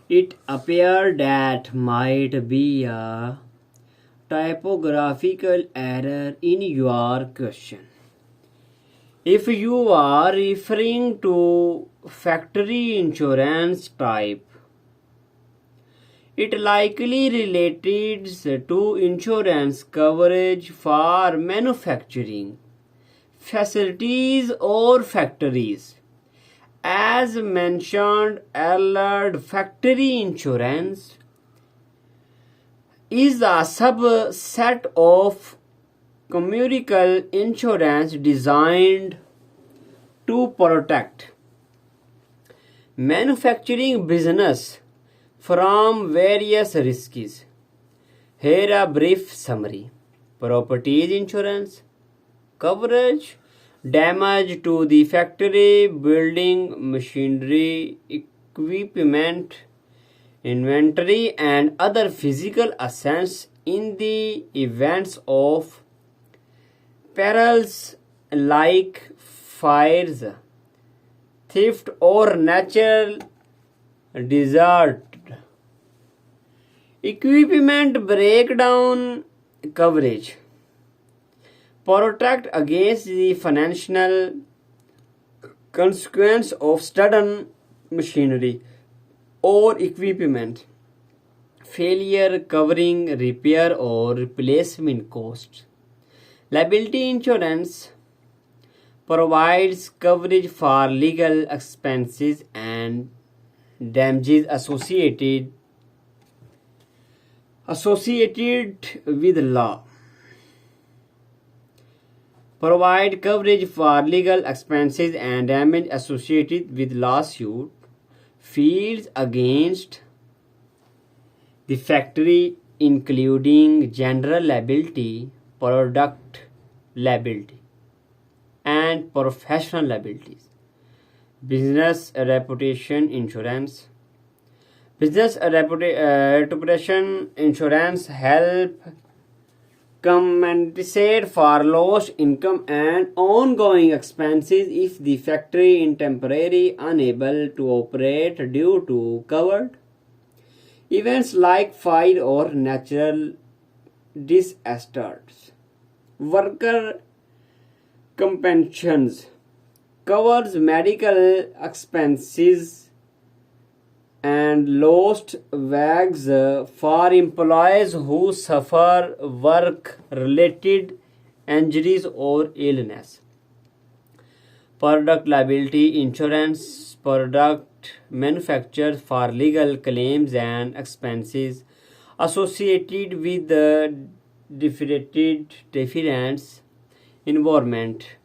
It appeared that might be a typographical error in your question. If you are referring to factory insurance type, it likely relates to insurance coverage for manufacturing facilities or factories. As mentioned earlier, factory insurance is a subset of commercial insurance designed to protect manufacturing business from various risks. Here a brief summary. Property insurance coverage damage to the factory building machinery equipment inventory and other physical assets in the events of perils like fires, theft or natural disaster. Equipment breakdown coverage protect against the financial consequence of sudden machinery or equipment failure, covering repair or replacement costs. Liability insurance provides coverage for legal expenses and damages associated with law. Provide coverage for legal expenses and damage associated with lawsuit fields against the factory, including general liability, product liability, and professional liabilities. Business reputation insurance. Business reputation insurance help compensate for lost income and ongoing expenses if the factory is temporarily unable to operate due to covered events like fire or natural disasters. Worker compensation covers medical expenses and lost wages for employees who suffer work-related injuries or illness. Product liability insurance product manufactured for legal claims and expenses associated with the defendant's environment.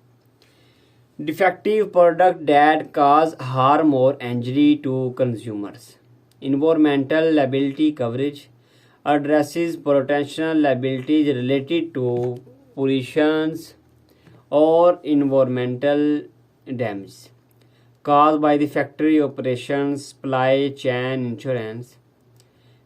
Defective product that cause harm or injury to consumers. Environmental liability coverage addresses potential liabilities related to pollutions or environmental damage caused by the factory operations. Supply chain insurance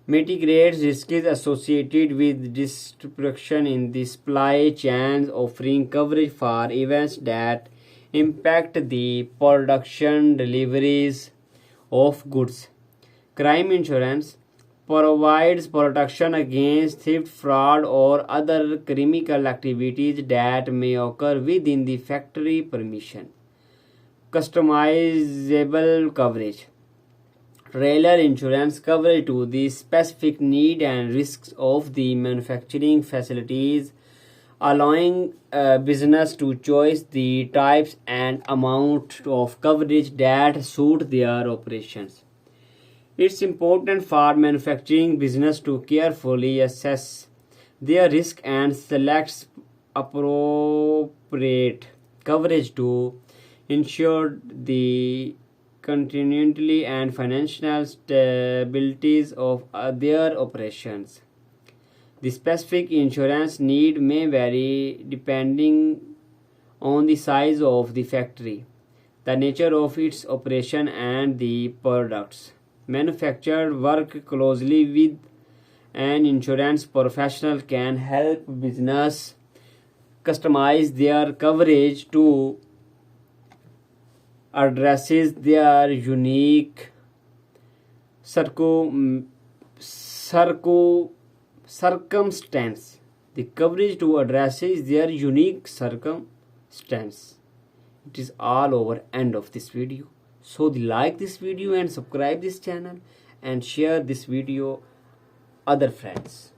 mitigates risks associated with disruption in the supply chains, offering coverage for events that impact the production deliveries of goods. Crime insurance provides protection against theft, fraud, or other criminal activities that may occur within the factory premises. Customizable coverage. Trailer insurance coverage to the specific need and risks of the manufacturing facilities, allowing business to choose the types and amount of coverage that suit their operations. It's important for manufacturing business to carefully assess their risk and select appropriate coverage to ensure the continuity and financial stabilities of their operations. The specific insurance need may vary depending on the size of the factory, the nature of its operation, and the products manufactured. Work closely with an insurance professional can help business customize their coverage to addresses their unique circum, circumstance. The coverage to addresses their unique circumstance. It is all over end of this video. So like this video and subscribe this channel and share this video other friends.